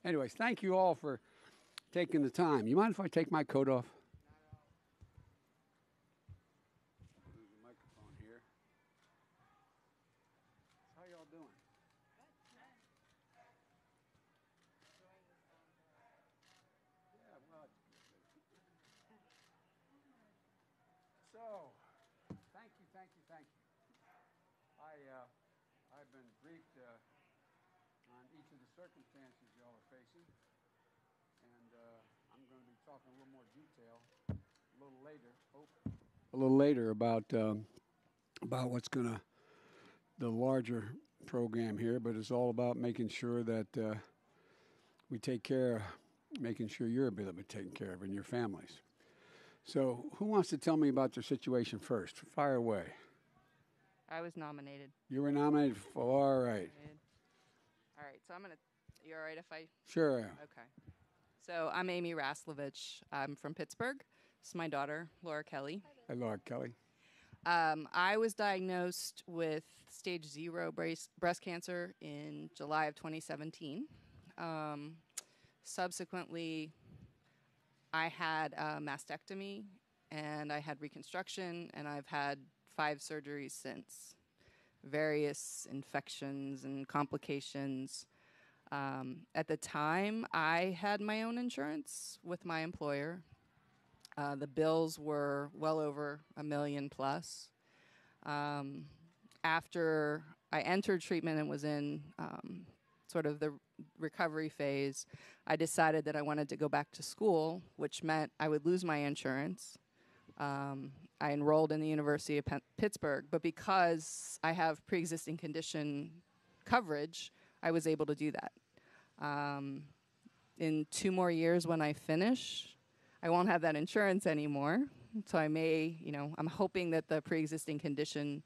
Anyways, thank you all for taking the time. You mind if I take my coat off? There's a microphone here. How y'all doing? Yeah, well. So, thank you. I've been briefed on each of the circumstances y'all are facing, and I'm going to be talking a little more detail a little later. A little later about what's going to the larger program here, but it's all about making sure that we take care of making sure you're able to be taken care of and your families. So, who wants to tell me about their situation first? Fire away. I was nominated. You were nominated for, all right. All right, so you all right if I? Sure. Okay. So I'm Amy Raslovich. I'm from Pittsburgh. This is my daughter, Laura Kelly. Hi, Laura Kelly. I was diagnosed with stage 0 breast cancer in July of 2017. Subsequently, I had a mastectomy, and I had reconstruction, and I've had 5 surgeries since. Various infections and complications. At the time, I had my own insurance with my employer. The bills were well over $1 million plus. After I entered treatment and was in sort of the recovery phase, I decided that I wanted to go back to school, which meant I would lose my insurance. I enrolled in the University of Pittsburgh, but because I have pre-existing condition coverage, I was able to do that. In 2 more years when I finish, I won't have that insurance anymore. So I may, I'm hoping that the pre-existing condition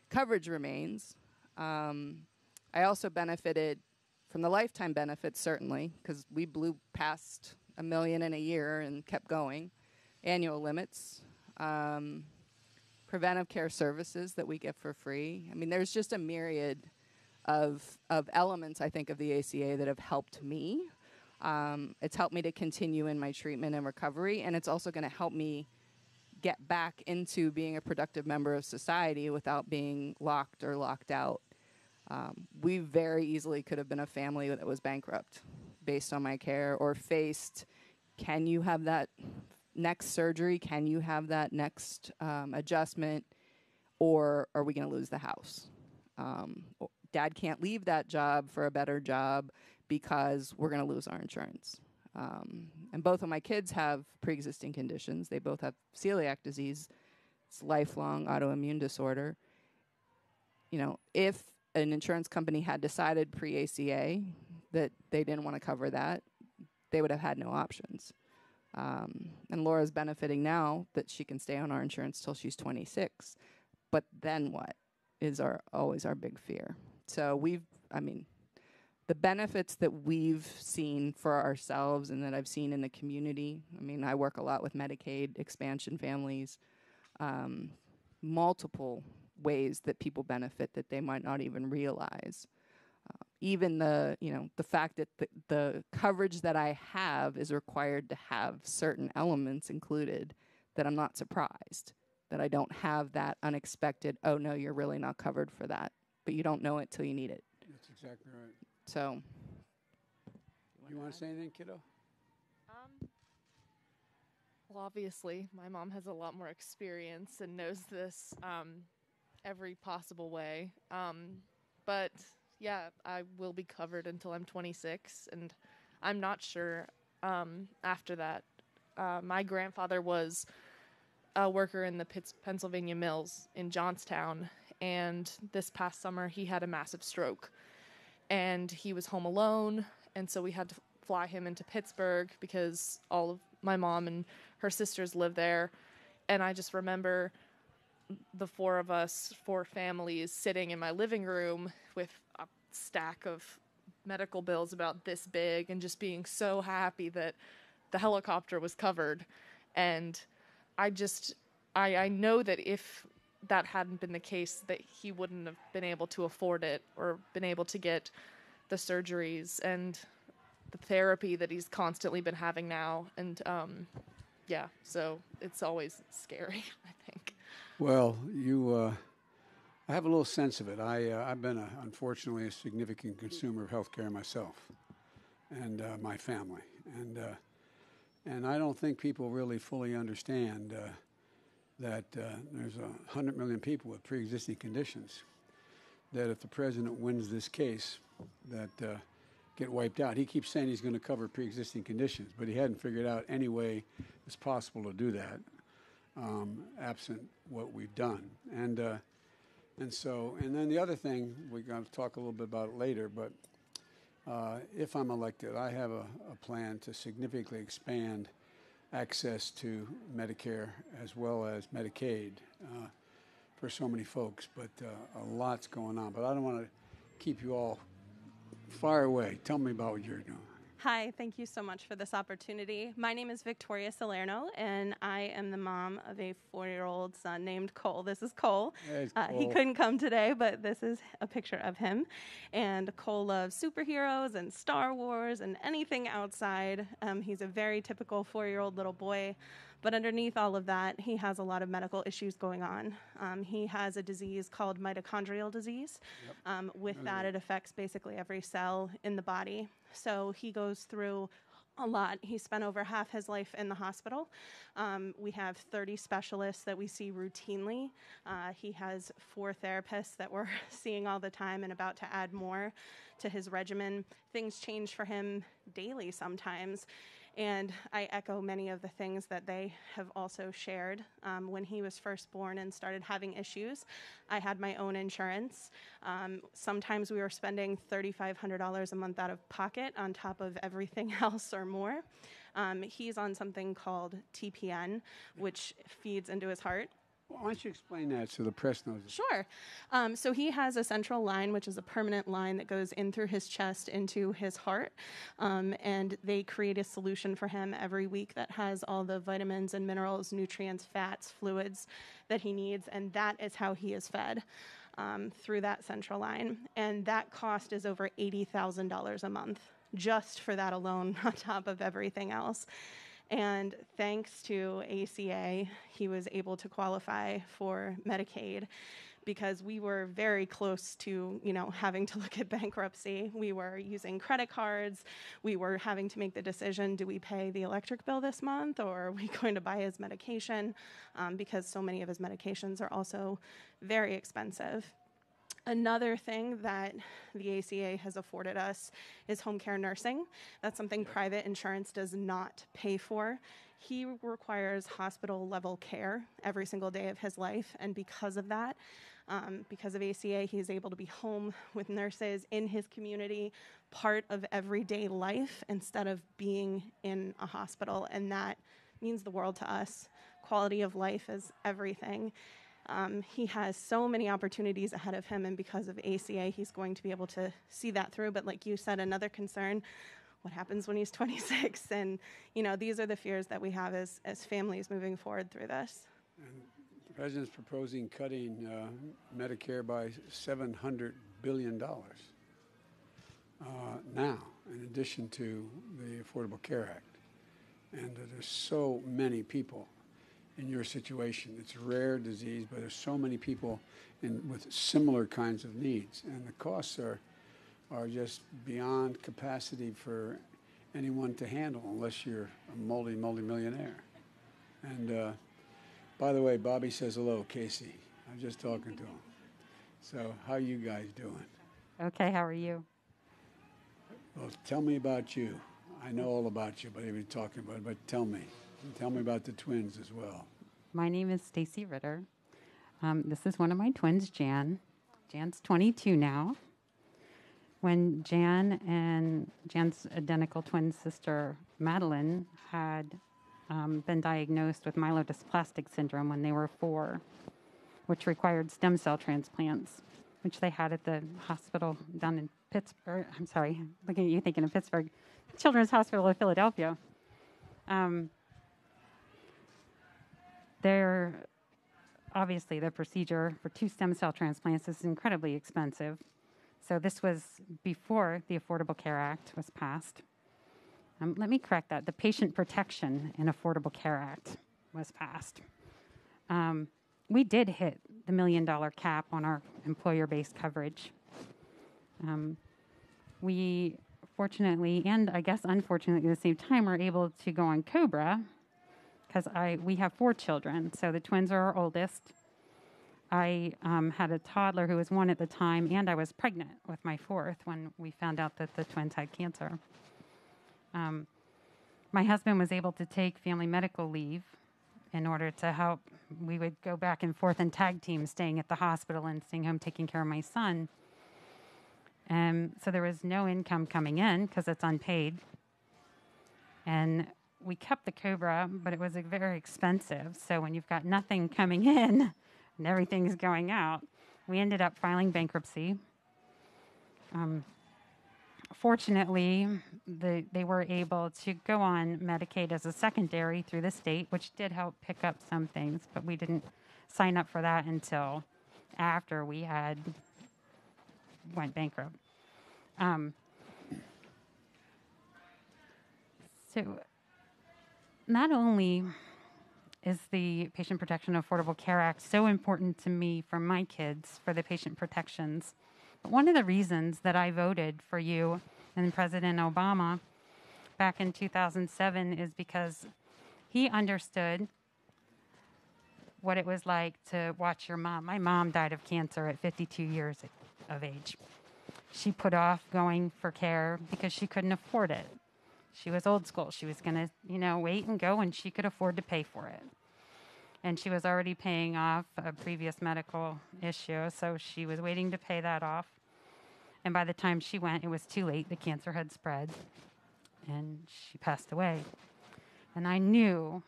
coverage remains. I also benefited from the lifetime benefits, certainly, because we blew past $1 million in a year and kept going. Annual limits, preventive care services that we get for free. I mean, there's just a myriad of elements, I think, of the ACA that have helped me. It's helped me to continue in my treatment and recovery, and it's also going to help me get back into being a productive member of society without being locked or locked out. We very easily could have been a family that was bankrupt based on my care, or faced, can you have that next surgery? Can you have that next adjustment? Or are we going to lose the house? Dad can't leave that job for a better job because we're going to lose our insurance. And both of my kids have pre-existing conditions. They both have celiac disease. It's lifelong autoimmune disorder. If an insurance company had decided pre-ACA that they didn't want to cover that, they would have had no options. And Laura's benefiting now that she can stay on our insurance till she's 26. But then what is always our big fear. So the benefits that we've seen for ourselves and that I've seen in the community, I work a lot with Medicaid, expansion families, multiple ways that people benefit that they might not even realize. Even the fact that the coverage that I have is required to have certain elements included, that I'm not surprised that I don't have that unexpected, oh no, you're really not covered for that, but you don't know it till you need it. That's exactly right. So. You want to say anything, kiddo? Well, obviously, my mom has a lot more experience and knows this every possible way. But yeah, I will be covered until I'm 26, and I'm not sure after that. My grandfather was a worker in the Pennsylvania mills in Johnstown, and this past summer he had a massive stroke, and he was home alone, and so we had to fly him into Pittsburgh because all of my mom and her sisters live there. And I just remember the 4 families sitting in my living room with a stack of medical bills about this big and just being so happy that the helicopter was covered. And I know that if that hadn't been the case, that he wouldn't have been able to afford it or been able to get the surgeries. And the therapy that he's constantly been having now. And yeah, so it's always scary, I think. Well, I have a little sense of it. I've been, unfortunately, a significant consumer of health care myself and my family. And I don't think people really fully understand that there's 100 million people with pre-existing conditions that if the president wins this case, that get wiped out. He keeps saying he's going to cover pre-existing conditions, but he hadn't figured out any way it's possible to do that, absent what we've done. And then the other thing, we're going to talk a little bit about it later, but if I'm elected, I have a plan to significantly expand access to Medicare as well as Medicaid for so many folks, but a lot's going on. But I don't want to keep you all far away. Tell me about what you're doing. Hi, thank you so much for this opportunity. My name is Victoria Salerno, and I am the mom of a 4-year-old son named Cole. This is Cole. Hey, Cole. He couldn't come today, but this is a picture of him. And Cole loves superheroes and Star Wars and anything outside. He's a very typical 4-year-old little boy. But underneath all of that, he has a lot of medical issues going on. He has a disease called mitochondrial disease. Yep. With that, it affects basically every cell in the body. So he goes through a lot. He spent over half his life in the hospital. We have 30 specialists that we see routinely. He has 4 therapists that we're seeing all the time and about to add more to his regimen. Things change for him daily sometimes. And I echo many of the things that they have also shared. When he was first born and started having issues, I had my own insurance. Sometimes we were spending $3,500 a month out of pocket on top of everything else or more. He's on something called TPN, which feeds into his heart. Well, why don't you explain that so the press knows it? Sure. So he has a central line, which is a permanent line that goes in through his chest into his heart. And they create a solution for him every week that has all the vitamins and minerals, nutrients, fats, fluids that he needs. And that is how he is fed through that central line. And that cost is over $80,000 a month just for that alone on top of everything else. And thanks to ACA, he was able to qualify for Medicaid because we were very close to, having to look at bankruptcy. We were using credit cards. We were having to make the decision, do we pay the electric bill this month or are we going to buy his medication? Because so many of his medications are also very expensive. Another thing that the ACA has afforded us is home care nursing. That's something private insurance does not pay for. He requires hospital-level care every single day of his life, and because of that, because of ACA, he's able to be home with nurses in his community, part of everyday life, instead of being in a hospital, and that means the world to us. Quality of life is everything. He has so many opportunities ahead of him, and because of ACA, he's going to be able to see that through. But like you said, another concern, what happens when he's 26? And, these are the fears that we have as families moving forward through this. And the president's proposing cutting Medicare by $700 billion now, in addition to the Affordable Care Act. And there's so many people in your situation. It's a rare disease, but there's so many people with similar kinds of needs, and the costs are just beyond capacity for anyone to handle unless you're a multi-millionaire. And by the way, Bobby says hello, Casey. I'm just talking to him. So how are you guys doing? Okay, how are you? Well, tell me about you. I know all about you, but I've been talking about it, but tell me about the twins as well. My name is Stacy Ritter. This is one of my twins, Jan. Jan's 22 now. When Jan and Jan's identical twin sister, Madeline, had been diagnosed with myelodysplastic syndrome when they were 4, which required stem cell transplants, which they had at the hospital down in Pittsburgh. I'm sorry, looking at you thinking of Pittsburgh. Children's Hospital of Philadelphia. Obviously, the procedure for 2 stem cell transplants is incredibly expensive. So this was before the Affordable Care Act was passed. Let me correct that. The Patient Protection and Affordable Care Act was passed. We did hit the $1 million cap on our employer-based coverage. We fortunately, and I guess unfortunately at the same time, were able to go on COBRA because we have 4 children. So the twins are our oldest. I had a toddler who was 1 at the time, and I was pregnant with my 4th when we found out that the twins had cancer. My husband was able to take family medical leave in order to help. We would go back and forth in tag teams, staying at the hospital and staying home taking care of my son. So there was no income coming in because it's unpaid. And we kept the COBRA, but it was very expensive. So when you've got nothing coming in and everything's going out, we ended up filing bankruptcy. Fortunately, they were able to go on Medicaid as a secondary through the state, which did help pick up some things, but we didn't sign up for that until after we had went bankrupt. So not only is the Patient Protection Affordable Care Act so important to me for my kids, for the patient protections, but one of the reasons that I voted for you and President Obama back in 2007 is because he understood what it was like to watch your mom. My mom died of cancer at 52 years of age. She put off going for care because she couldn't afford it. She was old school. She was going to, wait and go, and she could afford to pay for it. And she was already paying off a previous medical issue, so she was waiting to pay that off. And by the time she went, it was too late. The cancer had spread, and she passed away. And I knew,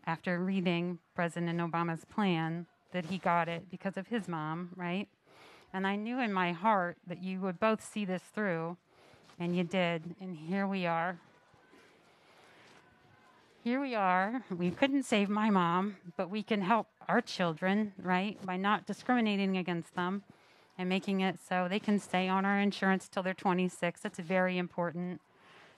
after reading President Obama's plan, that he got it because of his mom, right? And I knew in my heart that you would both see this through, and you did. And here we are. Here we are. We couldn't save my mom, but we can help our children, right, by not discriminating against them and making it so they can stay on our insurance till they're 26. That's very important.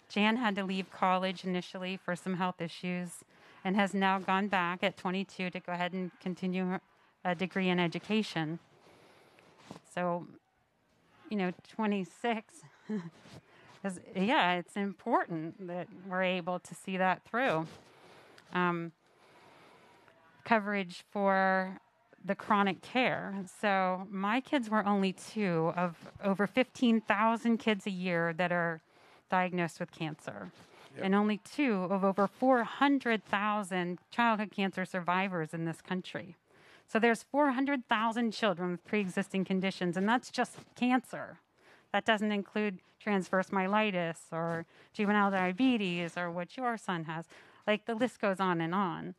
Jan had to leave college initially for some health issues and has now gone back at 22 to go ahead and continue a degree in education. So, 26, it's important that we're able to see that through. Coverage for the chronic care. So my kids were only 2 of over 15,000 kids a year that are diagnosed with cancer. Yep. And only 2 of over 400,000 childhood cancer survivors in this country. So there's 400,000 children with pre-existing conditions, and that's just cancer. That doesn't include transverse myelitis or juvenile diabetes or what your son has. Like, the list goes on and on.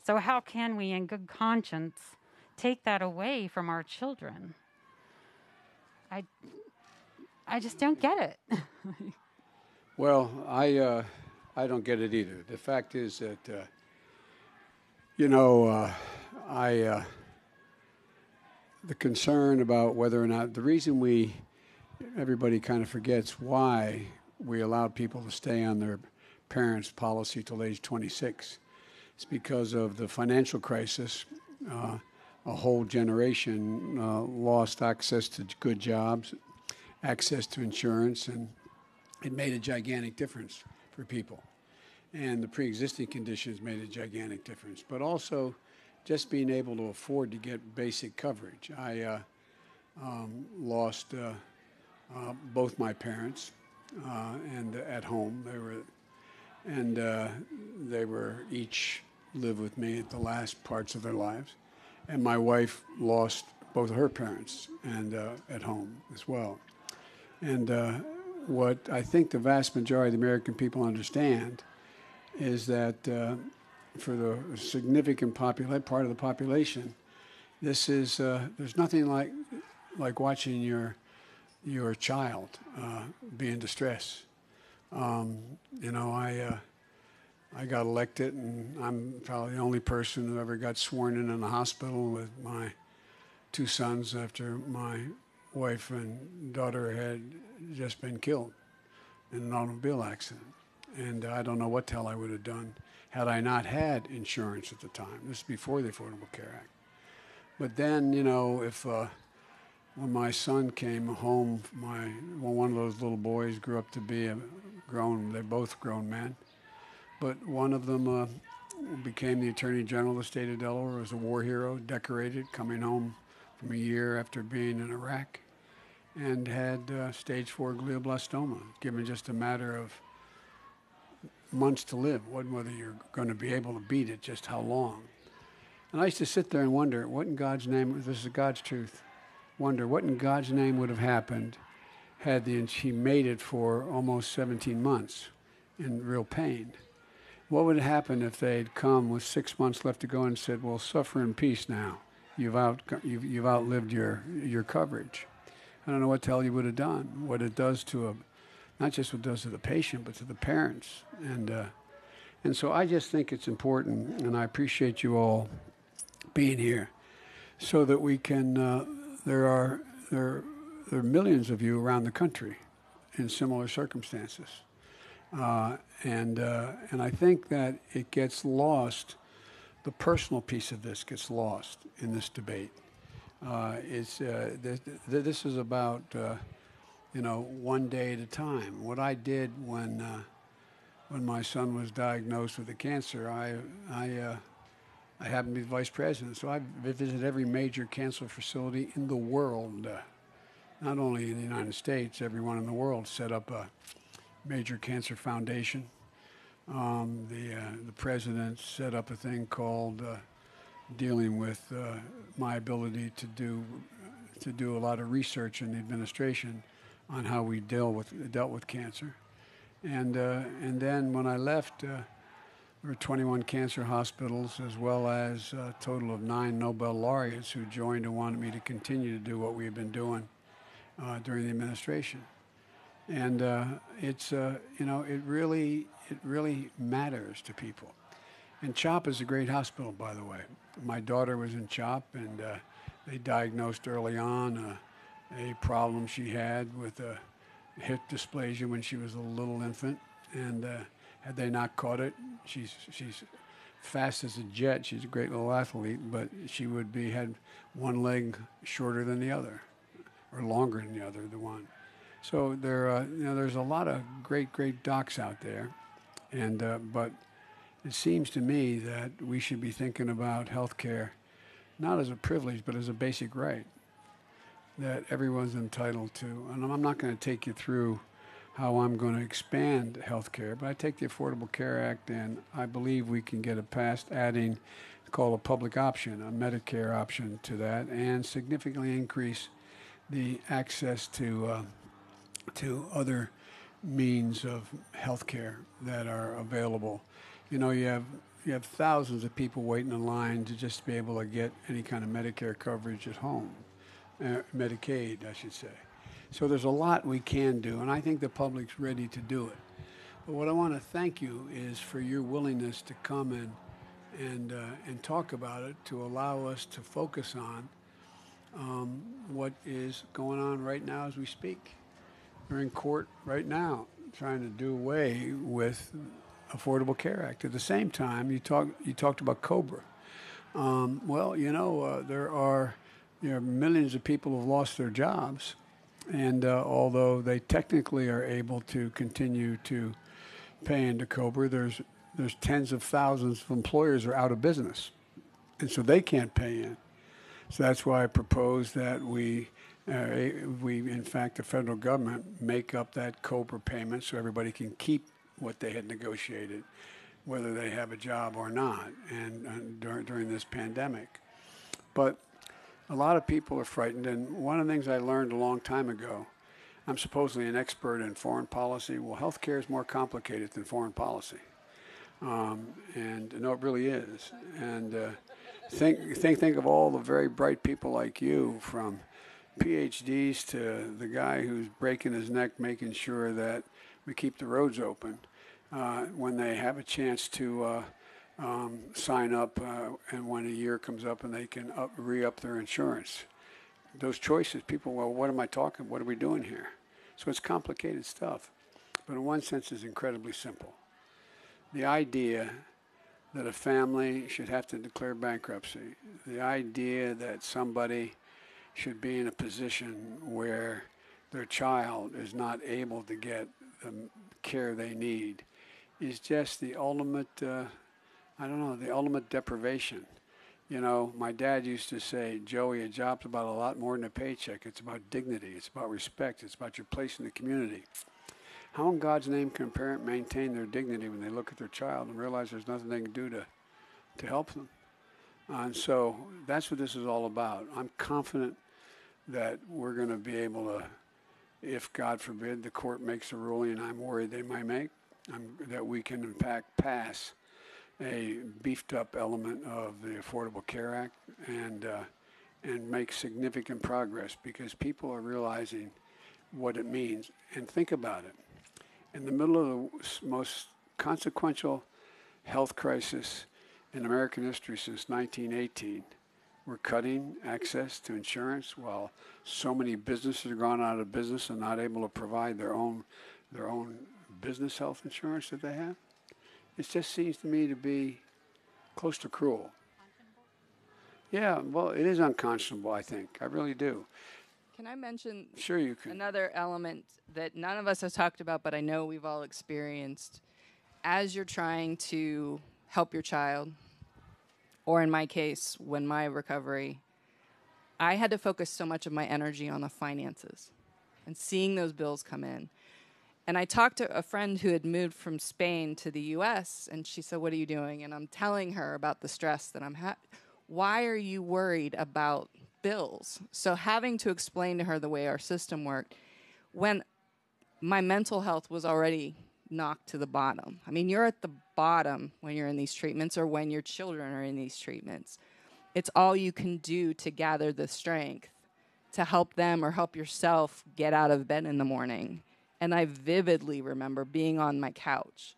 So how can we, in good conscience, take that away from our children? I just don't get it. Well, I don't get it either. The fact is that, the concern about whether or not, the reason everybody kind of forgets why we allowed people to stay on their parents' policy till age 26. It's because of the financial crisis. A whole generation lost access to good jobs, access to insurance, and it made a gigantic difference for people. And the pre-existing conditions made a gigantic difference. But also, just being able to afford to get basic coverage. I lost both my parents, and at home they were each lived with me at the last parts of their lives, and my wife lost both of her parents and at home as well. And what I think the vast majority of the American people understand is that for the significant part of the population, this is there's nothing like watching your child be in distress. I got elected, and I'm probably the only person who ever got sworn in the hospital with my 2 sons after my wife and daughter had just been killed in an automobile accident. And I don't know what the hell I would have done had I not had insurance at the time. This is before the Affordable Care Act. But then, if when my son came home, one of those little boys grew up to be they're both grown men, but one of them became the Attorney General of the state of Delaware, was a war hero, decorated, coming home from a year after being in Iraq, and had stage 4 glioblastoma, given just a matter of months to live. Wasn't whether you're going to be able to beat it, just how long. And I used to sit there and wonder, what in God's name, this is God's truth, wonder what in God's name would have happened had he made it for almost 17 months in real pain. What would have happened if they'd come with 6 months left to go and said, well, suffer in peace now. You've outlived your coverage. I don't know what the hell you would have done, what it does to not just what it does to the patient, but to the parents. And so I just think it's important, and I appreciate you all being here, so that we can, there are millions of you around the country in similar circumstances. And I think that it gets lost, the personal piece of this gets lost in this debate. This is about, one day at a time. What I did when my son was diagnosed with a cancer, I happened to be the vice president, so I visited every major cancer facility in the world, not only in the United States, everyone in the world set up a major cancer foundation. The president set up a thing called dealing with my ability to do a lot of research in the administration on how we dealt with cancer. And then when I left, there were 21 cancer hospitals, as well as a total of 9 Nobel laureates who joined and wanted me to continue to do what we had been doing during the administration. And it really matters to people. And CHOP is a great hospital, by the way. My daughter was in CHOP, and they diagnosed early on a problem she had with hip dysplasia when she was a little infant. And had they not caught it, she's fast as a jet. She's a great little athlete, but she had one leg shorter than the other, or longer than the other, the one. So there's a lot of great docs out there, and but it seems to me that we should be thinking about health care not as a privilege, but as a basic right that everyone's entitled to. And I'm not going to take you through how I'm going to expand health care, but I take the Affordable Care Act, and I believe we can get it passed, adding called a public option, a Medicare option to that, and significantly increase the access to other means of health care that are available. You have thousands of people waiting in line to just be able to get any kind of Medicare coverage at home, Medicaid, I should say. So there's a lot we can do, and I think the public's ready to do it. But what I want to thank you is for your willingness to come and talk about it, to allow us to focus on what is going on right now as we speak. We're in court right now trying to do away with Affordable Care Act. At the same time, you talked about COBRA. There are millions of people who have lost their jobs, and although they technically are able to continue to pay into COBRA, there's tens of thousands of employers are out of business, and so they can't pay in. So that's why I propose that we, in fact, the federal government make up that COBRA payment so everybody can keep what they had negotiated, whether they have a job or not, and during this pandemic. But a lot of people are frightened, and one of the things I learned a long time ago, I'm supposedly an expert in foreign policy. Well, healthcare is more complicated than foreign policy, and no, it really is. And think of all the very bright people like you, from PhDs to the guy who's breaking his neck making sure that we keep the roads open, when they have a chance to sign up, and when a year comes up and they can re-up their insurance. Those choices, people, well, what are we doing here? So it's complicated stuff, but in one sense it's incredibly simple. the idea that a family should have to declare bankruptcy, the idea that somebody should be in a position where their child is not able to get the care they need is just the ultimate, the ultimate deprivation. You know, my dad used to say, Joey, a job's about a lot more than a paycheck. It's about dignity. It's about respect. It's about your place in the community. How in God's name can a parent maintain their dignity when they look at their child and realize there's nothing they can do to help them? And so that's what this is all about. I'm confident that we're going to be able to, if God forbid the court makes a ruling I'm worried they might make, that we can in fact pass a beefed up element of the Affordable Care Act and make significant progress, because people are realizing what it means. And think about it. In the middle of the most consequential health crisis in American history since 1918, we're cutting access to insurance while so many businesses are gone out of business and not able to provide their own business health insurance that they have. It just seems to me to be close to cruel. Yeah, well, it is unconscionable, I think. I really do. Can I mention Sure you can. another element that none of us have talked about, but I know we've all experienced? As you're trying to help your child, or in my case, when my recovery, I had to focus so much of my energy on the finances and seeing those bills come in. And I talked to a friend who had moved from Spain to the U.S., and she said, what are you doing? And I'm telling her about the stress that I'm having. Why are you worried about bills? So having to explain to her the way our system worked, when my mental health was already knocked to the bottom. I mean, you're at the bottom when you're in these treatments or when your children are in these treatments. It's all you can do to gather the strength to help them or help yourself get out of bed in the morning. And I vividly remember being on my couch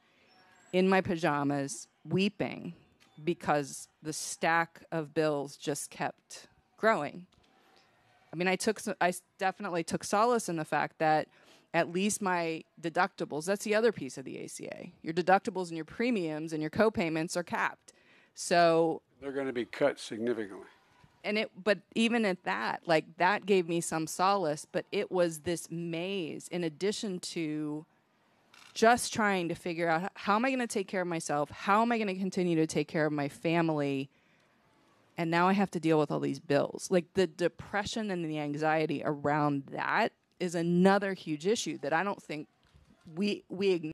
in my pajamas, weeping because the stack of bills just kept growing. I mean, I definitely took solace in the fact that at least my deductibles, that's the other piece of the ACA. Your deductibles and your premiums and your co-payments are capped. So they're going to be cut significantly. But even at that, like, that gave me some solace, but it was this maze in addition to just trying to figure out how am I going to take care of myself? How am I going to continue to take care of my family? And now I have to deal with all these bills. Like, the depression and the anxiety around that is another huge issue that I don't think we ignore.